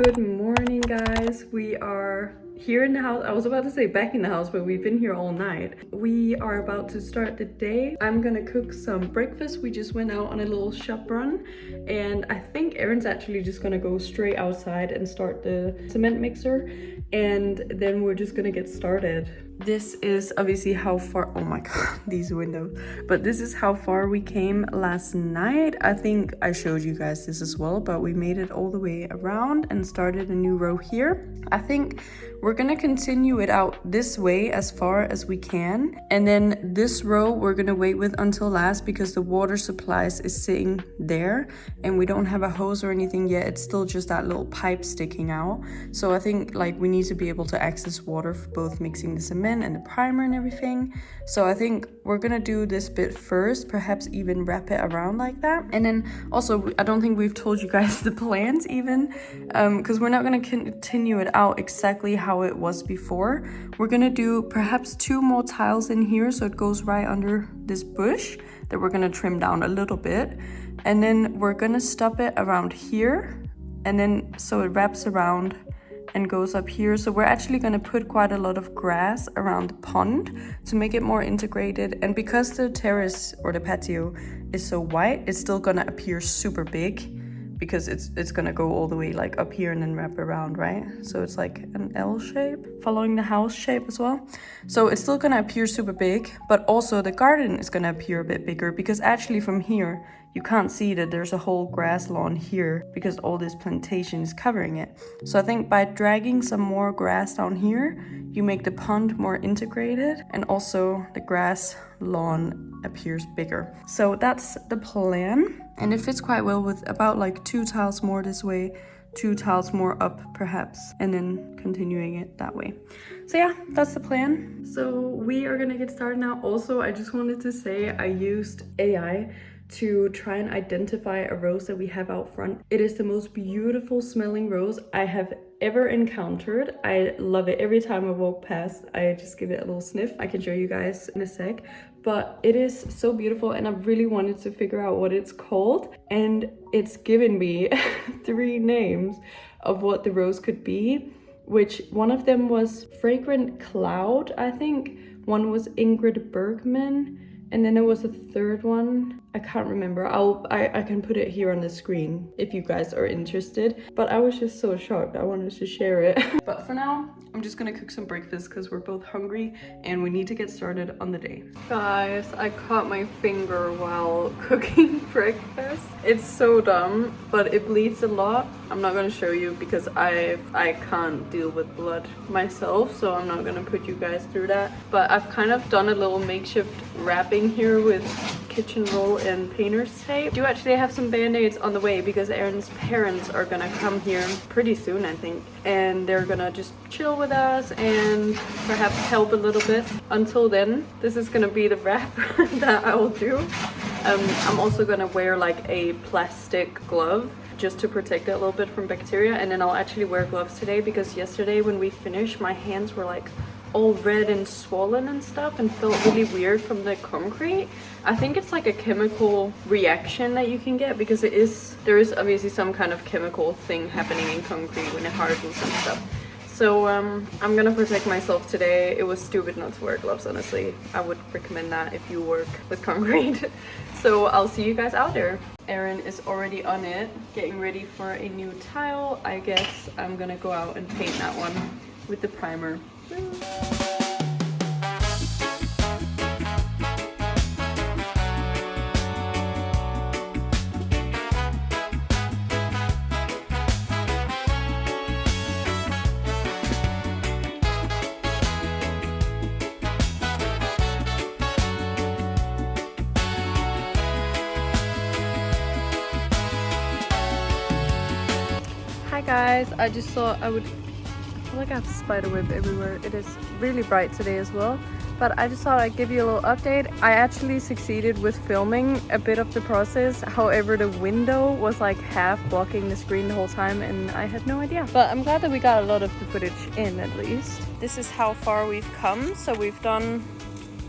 Good morning, guys. We are here in the house. I was about to say back in the house, but we've been here all night. We are about to start the day. I'm gonna cook some breakfast. We just went out on a little shop run, and I think Erin's actually just gonna go straight outside and start the cement mixer, and then we're just gonna get started. This is obviously how far, oh my god, these windows. But this is how far we came last night. I think I showed you guys this as well, but we made it all the way around and started a new row here. I think we're gonna continue it out this way as far as we can. And then this row we're gonna wait with until last because the water supplies is sitting there and we don't have a hose or anything yet. It's still just that little pipe sticking out. So I think like we need to be able to access water for both mixing the cement and the primer and everything. So I think we're gonna do this bit first, perhaps even wrap it around like that. And then also, I don't think we've told you guys the plans even, because we're not gonna continue it out exactly how it was before. We're gonna do perhaps 2 more tiles in here so it goes right under this bush that we're gonna trim down a little bit. And then we're gonna stop it around here, and then so it wraps around and goes up here. So we're actually going to put quite a lot of grass around the pond to make it more integrated. And because the terrace or the patio is so wide, it's still going to appear super big because it's going to go all the way like up here and then wrap around, right? So it's like an L shape following the house shape as well. So it's still going to appear super big, but also the garden is going to appear a bit bigger because actually from here you can't see that there's a whole grass lawn here because all this plantation is covering it. So I think by dragging some more grass down here, you make the pond more integrated and also the grass lawn appears bigger. So that's the plan. And it fits quite well with about like 2 tiles more this way, 2 tiles more up perhaps, and then continuing it that way. So yeah, that's the plan. So we are gonna get started now. Also, I just wanted to say I used AI to try and identify a rose that we have out front. It is the most beautiful smelling rose I have ever encountered. I love it. Every time I walk past, I just give it a little sniff. I can show you guys in a sec, but it is so beautiful and I really wanted to figure out what it's called, and it's given me 3 names of what the rose could be, which one of them was Fragrant Cloud, I think. One was Ingrid Bergman, and then there was a third one. I can't remember. I can put it here on the screen if you guys are interested. But I was just so shocked. I wanted to share it. But for now, I'm just gonna cook some breakfast because we're both hungry and we need to get started on the day. Guys, I caught my finger while cooking breakfast. It's so dumb, but it bleeds a lot. I'm not gonna show you because I can't deal with blood myself, so I'm not gonna put you guys through that. But I've kind of done a little makeshift wrapping here with kitchen roll and painter's tape. I do actually have some band-aids on the way because Erin's parents are gonna come here pretty soon, I think, and they're gonna just chill with us and perhaps help a little bit. Until then, this is gonna be the wrap that I will do. I'm also gonna wear like a plastic glove just to protect it a little bit from bacteria, and then I'll actually wear gloves today because yesterday when we finished, my hands were like all red and swollen and stuff and felt really weird from the concrete. I think it's like a chemical reaction that you can get because there is obviously some kind of chemical thing happening in concrete when it hardens and stuff. So I'm gonna protect myself today. It was stupid not to wear gloves, honestly. I would recommend that if you work with concrete. So I'll see you guys out there. Erin is already on it, getting ready for a new tile. I guess I'm gonna go out and paint that one with the primer. Hi guys, I just thought I feel like I have spider web everywhere. It is really bright today as well, but I just thought I'd give you a little update. I actually succeeded with filming a bit of the process. However, the window was like half blocking the screen the whole time and I had no idea. But I'm glad that we got a lot of the footage in at least. This is how far we've come. So we've done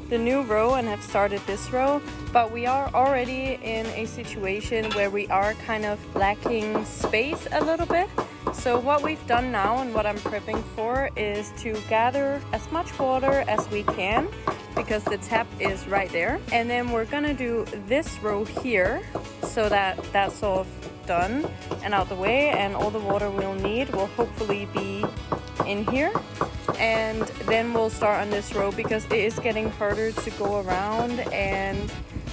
the new row and have started this row, but we are already in a situation where we are kind of lacking space a little bit. So what we've done now and what I'm prepping for is to gather as much water as we can because the tap is right there. And then we're gonna do this row here so that that's all done and out the way, and all the water we'll need will hopefully be in here. And then we'll start on this row because it is getting harder to go around, and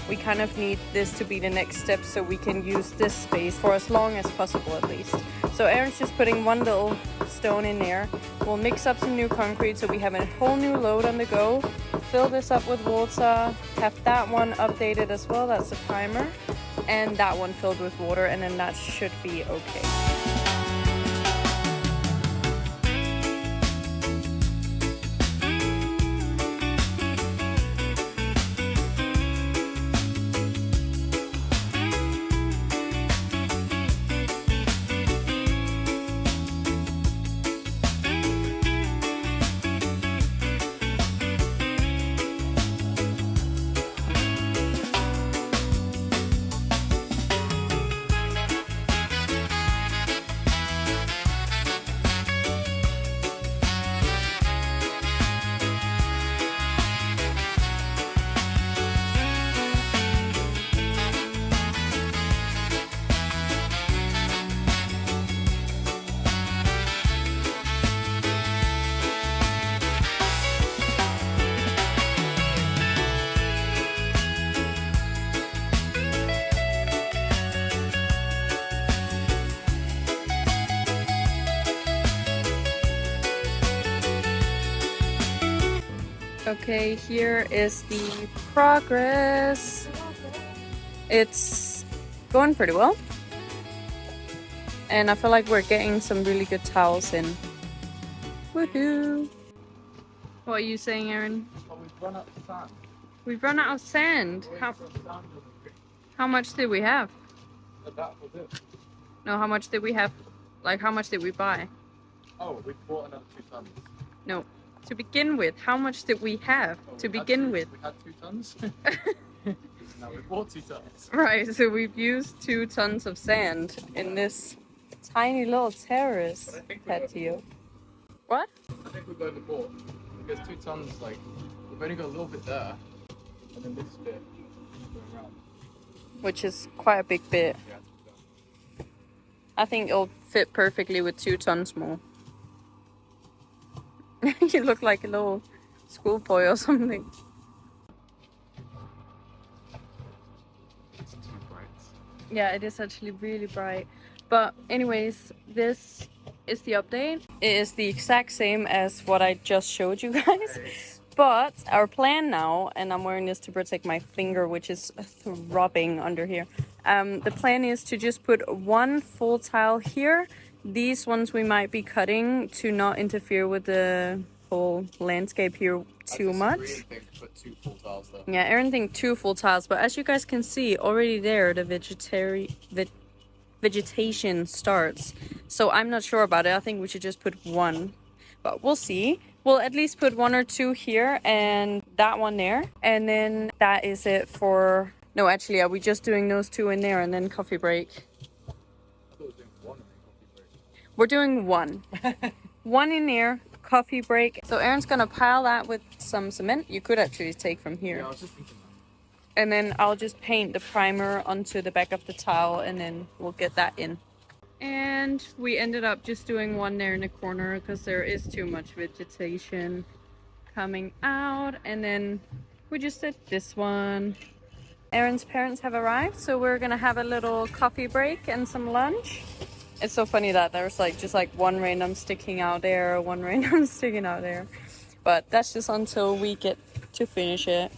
we kind of need this to be the next step so we can use this space for as long as possible at least. So Aaron's just putting one little stone in there. We'll mix up some new concrete so we have a whole new load on the go. Fill this up with water, have that one updated as well, that's the primer, and that one filled with water, and then that should be okay. Okay, here is the progress. It's going pretty well. And I feel like we're getting some really good towels in. Woohoo! What are you saying, Aaron? Well, we've run out of sand. We've run out of sand. How much did we have? That was it. No, how much did we have? Like, how much did we buy? Oh, we bought another 2 tons. No. To begin with, how much did we have to begin with? We had 2 tons. No, we bought 2 tons. Right, so we've used 2 tons of sand in this tiny little terrace patio. What? I think we've overbought. Because 2 tons, like, we've only got a little bit there. And then this bit going around. Which is quite a big bit. Yeah, I think it'll fit perfectly with 2 tons more. You look like a little schoolboy or something. it's too bright. Yeah, it is actually really bright. But anyways, this is the update. It is the exact same as what I just showed you guys. But our plan now, and I'm wearing this to protect my finger, which is throbbing under here. The plan is to just put 1 full tile here. These ones we might be cutting to not interfere with the whole landscape here too much. I really think to put 2 full tiles there. Yeah, Aaron thinks 2 full tiles, but as you guys can see, already there the vegetation starts. So I'm not sure about it. I think we should just put 1, but we'll see. We'll at least put 1 or 2 here and that one there, and then that is it for. No, actually, are we just doing those 2 in there and then coffee break? I thought we were doing 1 and then coffee break. We're doing 1. 1 in there, coffee break. So Aaron's gonna pile that with some cement. You could actually take from here. Yeah, I was just thinking that. And then I'll just paint the primer onto the back of the towel, and then we'll get that in. And we ended up just doing 1 there in the corner because there is too much vegetation coming out. And then we just did this one. Aaron's parents have arrived, so we're gonna have a little coffee break and some lunch. It's so funny that there's like just like 1 random sticking out there, 1 random sticking out there. But that's just until we get to finish it.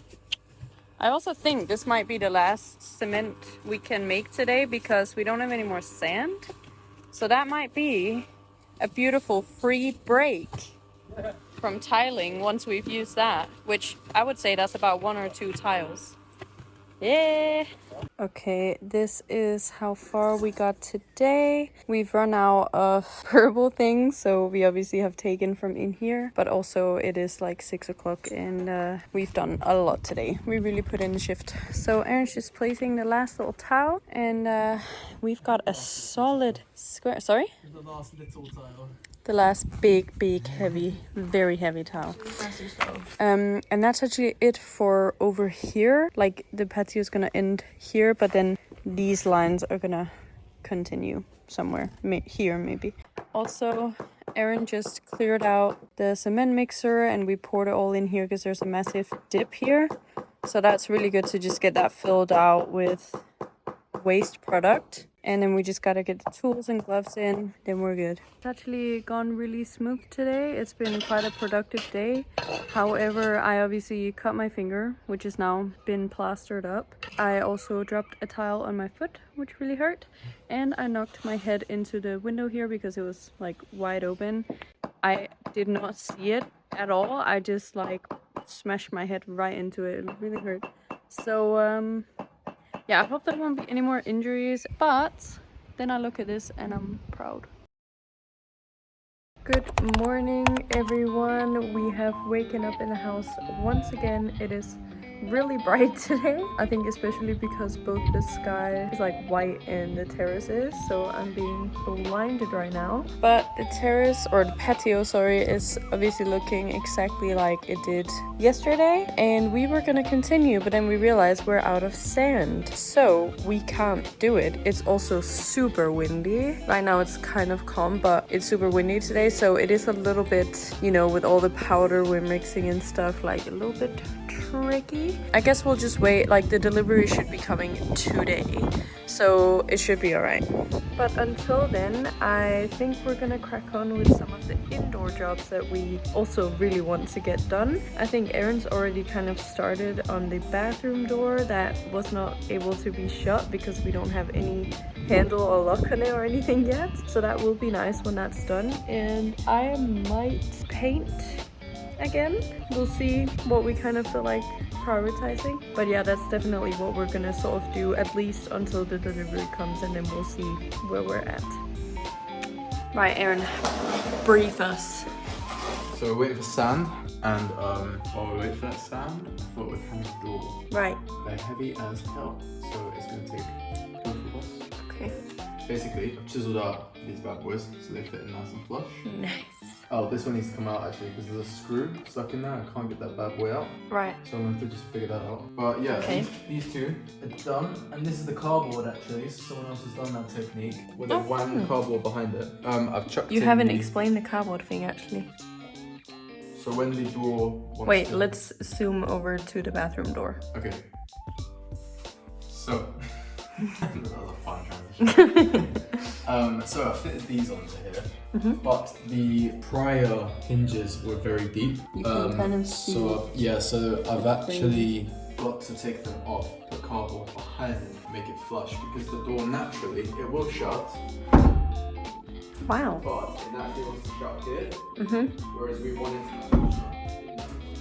I also think this might be the last cement we can make today because we don't have any more sand. So that might be a beautiful free break from tiling once we've used that, which I would say that's about 1 or 2 tiles. Yeah. Okay, this is how far we got today. We've run out of purple things, so we obviously have taken from in here. But also it is like 6 o'clock and we've done a lot today. We really put in the shift. So Erin's just placing the last little tile and we've got a solid square. Sorry? The last little tile. The last big, heavy, very heavy tile. And that's actually it for over here. Like the patio is gonna end here, but then these lines are gonna continue somewhere here maybe. Also, Erin just cleared out the cement mixer and we poured it all in here because there's a massive dip here. So that's really good to just get that filled out with waste product. And then we just gotta get the tools and gloves in, then we're good. It's actually gone really smooth today. It's been quite a productive day. However, I obviously cut my finger, which has now been plastered up. I also dropped a tile on my foot, which really hurt. And I knocked my head into the window here because it was like wide open. I did not see it at all. I just like smashed my head right into it. It really hurt. So, yeah, I hope there won't be any more injuries, but then I look at this and I'm proud. Good morning, everyone. We have waken up in the house once again. It is really bright today. I think especially because both the sky is like white and the terrace is, so I'm being blinded right now. But the terrace, or the patio, sorry, is obviously looking exactly like it did yesterday, and we were gonna continue, but then we realized we're out of sand, so we can't do it. It's also super windy. Right now it's kind of calm, but it's super windy today, so it is a little bit, you know, with all the powder we're mixing and stuff, like a little bit tricky. I guess we'll just wait. Like the delivery should be coming today, so it should be alright. But until then, I think we're gonna crack on with some of the indoor jobs that we also really want to get done. I think Erin's already kind of started on the bathroom door that was not able to be shut because we don't have any handle or lock on it or anything yet, so that will be nice when that's done. And I might paint again. We'll see what we kind of feel like prioritizing, but yeah, that's definitely what we're gonna sort of do, at least until the delivery comes, and then we'll see where we're at. Right, Erin, brief us. So we're waiting for sand, and while we wait for that sand, I thought we'd hang the door. Right. They're heavy as hell, so it's gonna take both of us. Okay. Basically, I've chiseled out these bad boys so they fit in nice and flush. Nice. Oh, this one needs to come out actually because there's a screw stuck in there. I can't get that bad boy out. Right. So I'm going to have to just figure that out. But yeah, okay. These two are done. And this is the cardboard actually. So someone else has done that technique where they wham the cardboard behind it. I've chucked You haven't explained the cardboard thing actually. So when the door... Wait, let's zoom over to the bathroom door. Okay. So... that was a fun transition. So I fitted these onto here, but the prior hinges were very deep. You can kind of see. So I've actually got to take them off, put cardboard behind it, make it flush, because the door naturally, it will shut. Wow. But it naturally wants to shut here, whereas we want it to shut.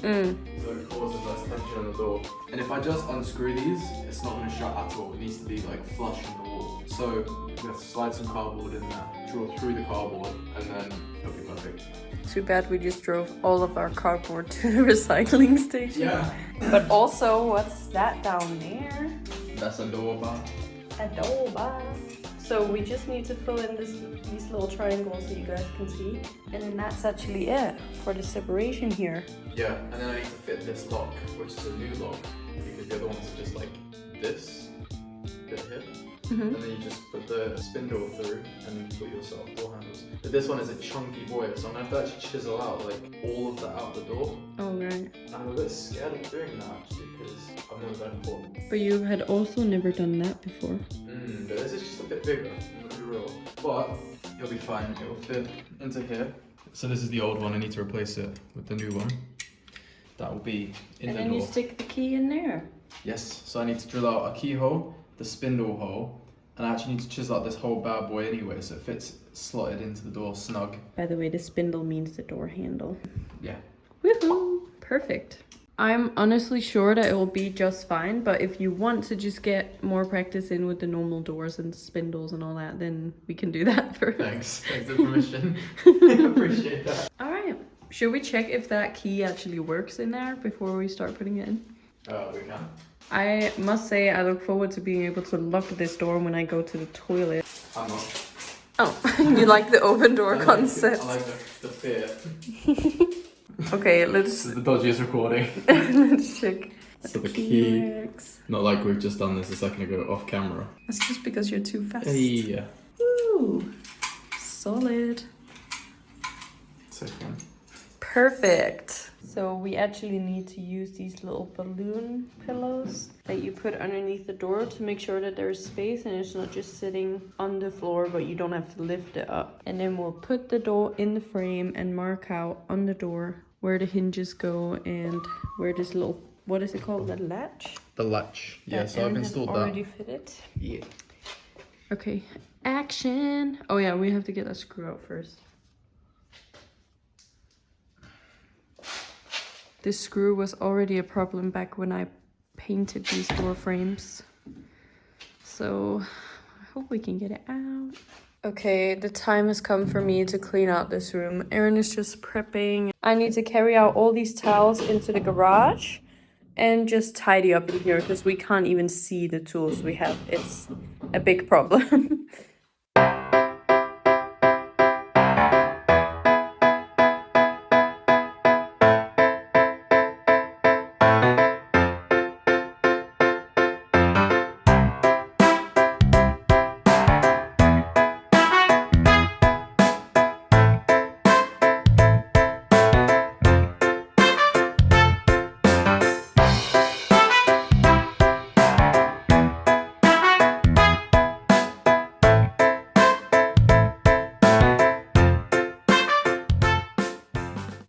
So it causes less tension on the door. And if I just unscrew these, it's not going to shut at all. It needs to be like flush in the wall. So we have to slide some cardboard in there, draw through the cardboard, and then it'll be perfect. Too bad we just drove all of our cardboard to the recycling station. Yeah. But also, what's that down there? That's a door bar. A door bar. So we just need to fill in these little triangles so you guys can see. And then that's actually it for the separation here. Yeah, and then I need to fit this lock, which is a new lock, because the other ones are just like this bit here. And then you just put the spindle through and put your sort of door handles. But this one is a chunky boy, so I'm gonna have to actually chisel out like all of that out the door. Oh, right. And I'm a bit scared of doing that actually, because I've never done it before. But you had also never done that before. But this is just a bit bigger, let's be real. But it'll be fine, it'll fit into here. So this is the old one, I need to replace it with the new one. That will be in the door. And then you stick the key in there. Yes, so I need to drill out a keyhole, the spindle hole, and I actually need to chisel out this whole bad boy anyway, so it fits slotted into the door snug. By the way, the spindle means the door handle. Yeah. Woohoo! Perfect. I'm honestly sure that it will be just fine, but if you want to just get more practice in with the normal doors and spindles and all that, then we can do that first. Thanks for the permission. Appreciate that. All right. Should we check if that key actually works in there before we start putting it in? Oh, we can. I must say I look forward to being able to lock this door when I go to the toilet. I'm not. Oh, you like the open door concept? I like the fear. Okay, This is the dodgiest recording. let's check. So the key. Not like we've just done this a second ago off camera. That's just because you're too fast. Yeah. Woo! Solid. So fun. Perfect. So we actually need to use these little balloon pillows that you put underneath the door to make sure that there's space and it's not just sitting on the floor, but you don't have to lift it up. And then we'll put the door in the frame and mark out on the door where the hinges go and where this little, what is it called, the latch? The latch. Yeah, so I've installed that. Already fitted. Yeah. Okay, action. Oh yeah, we have to get that screw out first. This screw was already a problem back when I painted these door frames. So I hope we can get it out. Okay, the time has come for me to clean out this room. Erin is just prepping. I need to carry out all these towels into the garage and just tidy up in here because we can't even see the tools we have. It's a big problem.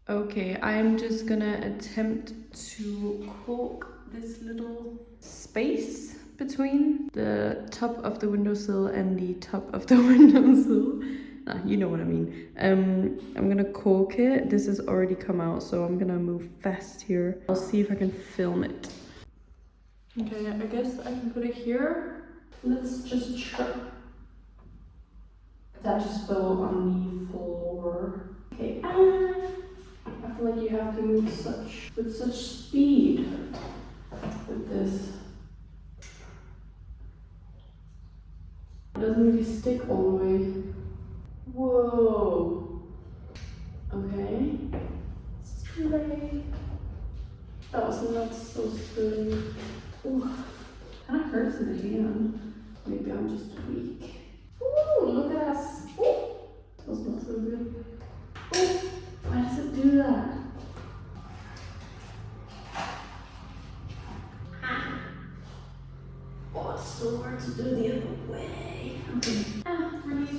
Okay, I'm just gonna attempt to caulk this little space between the top of the windowsill and the top of the windowsill. You know what I mean. I'm gonna caulk it. This has already come out, so I'm gonna move fast here. I'll see if I can film it. Okay, I guess I can put it here. Let's just check. That just fell on the floor. Okay, I feel like you have to move with such speed with this. It doesn't really stick all the way. Whoa. Okay. Straight. That was not so smooth. Ooh. Kind of hurts in the hand. Maybe I'm just weak. Ooh, look at us. Ooh. That was not so good. Ooh. Why does it do that? Oh, it's so hard to do the other way. Okay.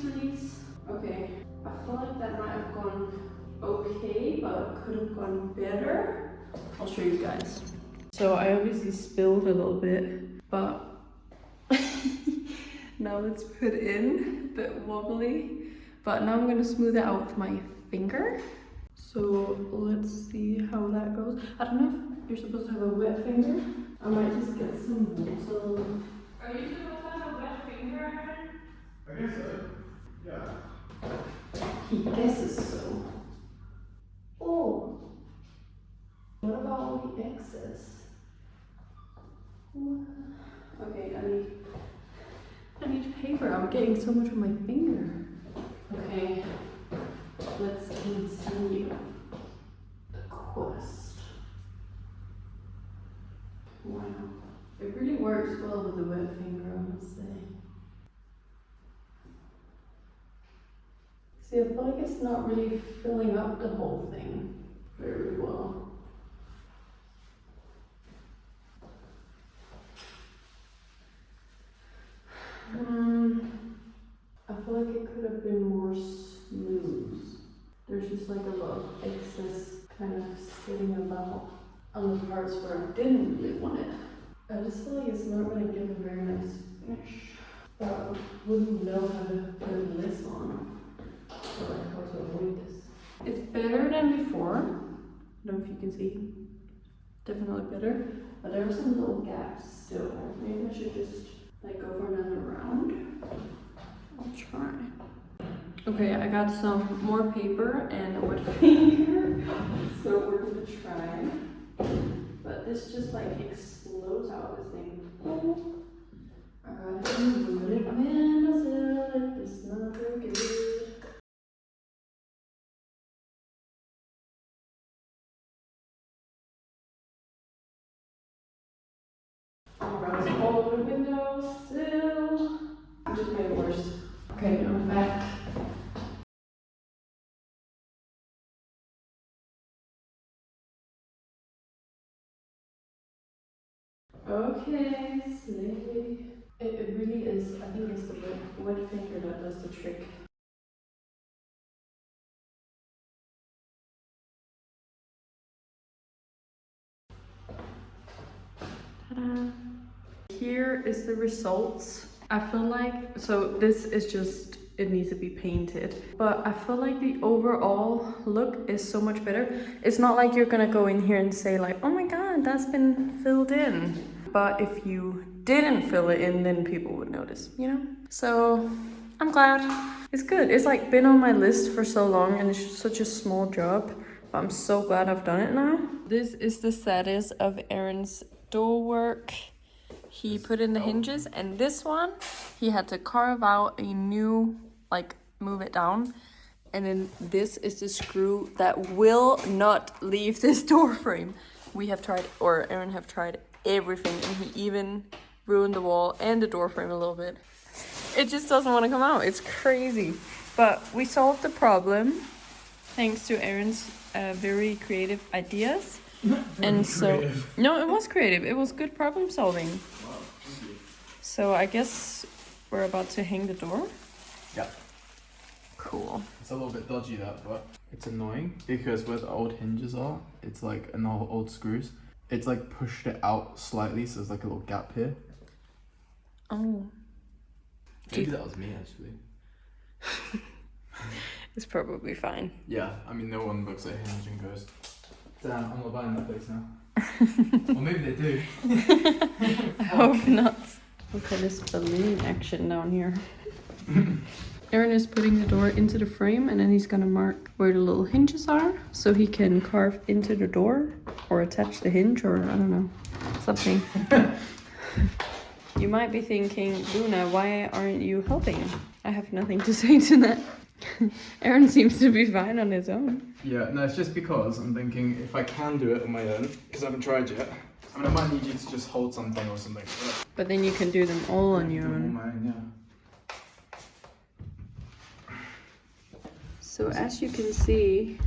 Release. Okay. I feel like that might have gone okay, but could have gone better. I'll show you guys. So I obviously spilled a little bit, but now it's put in, a bit wobbly. But now I'm gonna smooth it out with my finger. So let's see how that goes. I don't know if you're supposed to have a wet finger. I might just get some water. Are you supposed to have a wet finger? I guess so. Yeah. He guesses so. Oh. What about all the excess? Okay, I need paper. I'm getting so much on my finger. Okay. Let's continue the quest. Wow. It really works well with the wet finger, I must say. See, I feel like it's not really filling up the whole thing very well. I feel like it could have been more smooth. There's just like a lot of excess kind of sitting about on the parts where I didn't really want it. I just feel like it's not going to give a very nice finish. But I wouldn't know how to put this on, or like how to avoid this. It's better than before. I don't know if you can see. Definitely better. But there are some little gaps still. Maybe I should just like go for another round. I'll try. Okay, I got some more paper and a wet finger. So we're gonna try. But this just like explodes out of this thing. Oh, I gotta remove it when I sell it. It's not very good. Oh my god, it's all over the window still. I just made it worse. Okay, I'm back. Okay, slowly. It really is, I think it's the wet finger that does the trick. Ta-da! Here is the results. I feel like, so this is just, it needs to be painted. But I feel like the overall look is so much better. It's not like you're gonna go in here and say like, oh my god, that's been filled in. But if you didn't fill it in, then people would notice, you know? So I'm glad. It's good. It's like been on my list for so long and it's such a small job. But I'm so glad I've done it now. This is the status of Aaron's door work. He put in the hinges, and this one, he had to carve out a new, like, move it down. And then this is the screw that will not leave this door frame. We have tried, or Aaron have tried everything, and he even ruined the wall and the door frame a little bit. It just doesn't want to come out. It's crazy. But we solved the problem thanks to Aaron's very creative ideas. And so, no, it was creative. It was good problem solving. Wow, thank you. So I guess we're about to hang the door. Yeah. Cool. It's a little bit dodgy that, but it's annoying because where the old hinges are, it's like, and the old screws, it's like pushed it out slightly, so there's like a little gap here. Oh. Maybe that was me actually. It's probably fine. Yeah, I mean no one looks at a hinge and goes, damn, I'm not buying that place now. Or maybe they do. I hope not. Look at this balloon action down here. Aaron is putting the door into the frame, and then he's gonna mark where the little hinges are so he can carve into the door or attach the hinge, or I don't know, something. You might be thinking, Luna, why aren't you helping? I have nothing to say to that. Aaron seems to be fine on his own. Yeah, no, it's just because I'm thinking if I can do it on my own, because I haven't tried yet. I mean, I might need you to just hold something or something. But then you can do them all on your own. Yeah. So as you can see,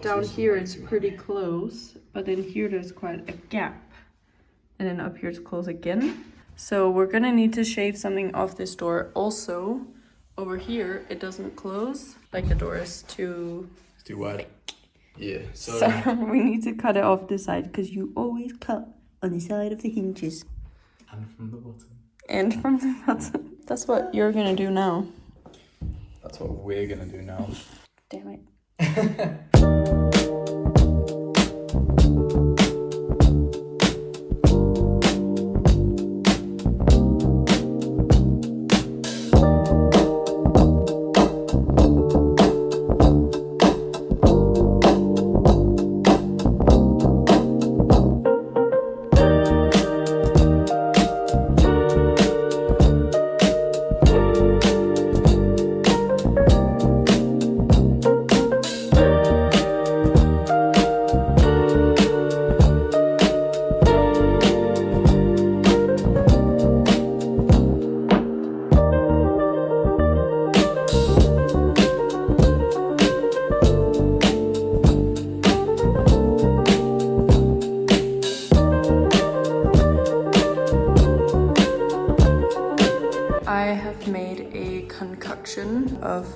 down here it's pretty close, but then here there's quite a gap. And then up here it's close again. So we're gonna need to shave something off this door. Also, over here it doesn't close, like the door is too... It's too wide. Yeah, So we need to cut it off this side, because you always cut on the side of the hinges. And from the bottom. And from the bottom. That's what you're gonna do now. That's what we're gonna do now. Damn it. Of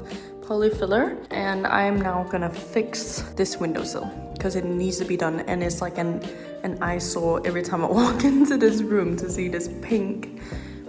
polyfiller, and I am now gonna fix this windowsill because it needs to be done, and it's like an eyesore every time I walk into this room to see this pink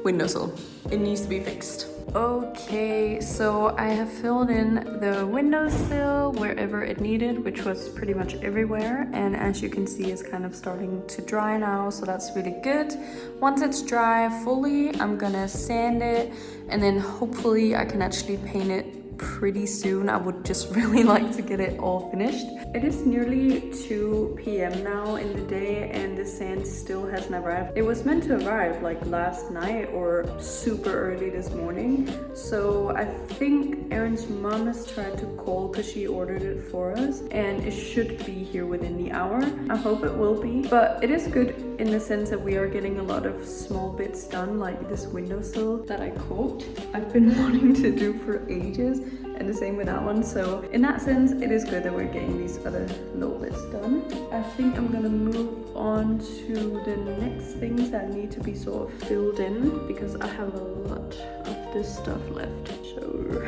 windowsill. It needs to be fixed. Okay, so I have filled in the windowsill wherever it needed, which was pretty much everywhere. And as you can see, it's kind of starting to dry now, so that's really good. Once it's dry fully, I'm gonna sand it, and then hopefully I can actually paint it pretty soon. I would just really like to get it all finished. It is nearly 2 p.m. now in the day and the sand still hasn't arrived. It was meant to arrive like last night or super early this morning. So I think Aaron's mom has tried to call because she ordered it for us and it should be here within the hour. I hope it will be. But it is good in the sense that we are getting a lot of small bits done, like this windowsill that I coped. I've been wanting to do for ages, and the same with that one. So in that sense, it is good that we're getting these other little bits done. I think I'm gonna move on to the next things that need to be sort of filled in because I have a lot of this stuff left. So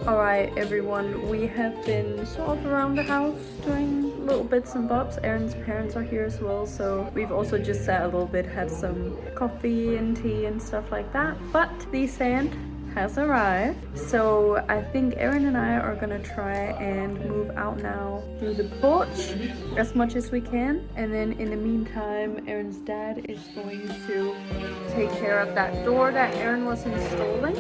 alright everyone, we have been sort of around the house doing little bits and bobs. Aaron's parents are here as well, so we've also just sat a little bit, had some coffee and tea and stuff like that. But the sand has arrived, so I think Aaron and I are gonna try and move out now through the porch as much as we can, and then in the meantime Aaron's dad is going to take care of that door that Aaron was installing.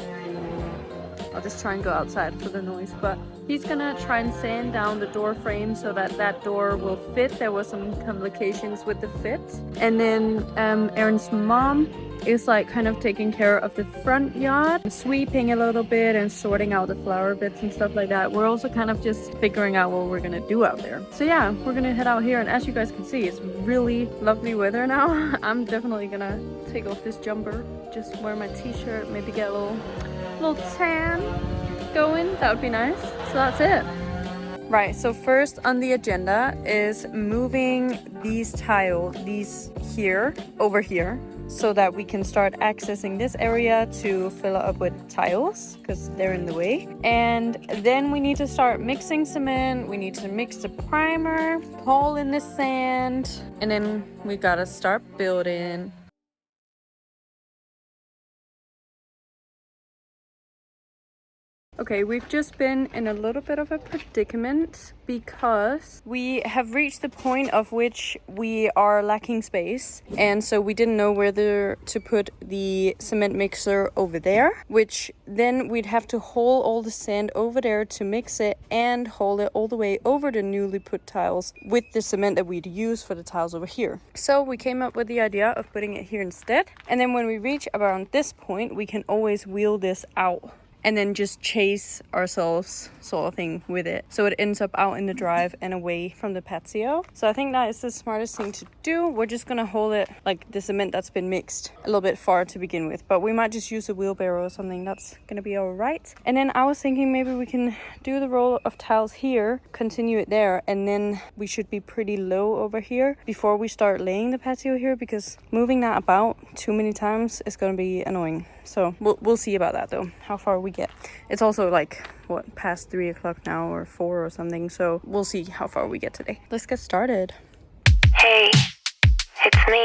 I'll just try and go outside for the noise, but he's gonna try and sand down the door frame so that that door will fit. There were some complications with the fit. And then Aaron's mom is like kind of taking care of the front yard, sweeping a little bit and sorting out the flower bits and stuff like that. We're also kind of just figuring out what we're gonna do out there. So yeah, we're gonna head out here, and as you guys can see, it's really lovely weather now. I'm definitely gonna take off this jumper, just wear my t-shirt, maybe get a little tan going. That would be nice. So that's it. Right, so first on the agenda is moving these here over here so that we can start accessing this area to fill it up with tiles because they're in the way. And then we need to start mixing cement. We need to mix the primer, haul in the sand, and then we gotta start building. Okay, we've just been in a little bit of a predicament because we have reached the point of which we are lacking space, and so we didn't know whether to put the cement mixer over there, which then we'd have to haul all the sand over there to mix it and haul it all the way over the newly put tiles with the cement that we'd use for the tiles over here. So we came up with the idea of putting it here instead, and then when we reach around this point we can always wheel this out and then just chase ourselves sort of thing with it. So it ends up out in the drive and away from the patio. So I think that is the smartest thing to do. We're just gonna hold it like the cement that's been mixed a little bit far to begin with, but we might just use a wheelbarrow or something. That's gonna be all right. And then I was thinking maybe we can do the roll of tiles here, continue it there, and then we should be pretty low over here before we start laying the patio here, because moving that about too many times is gonna be annoying. So we'll see about that though, how far we get. It's also like, what, past 3 o'clock now or 4 or something. So we'll see how far we get today. Let's get started. Hey, it's me.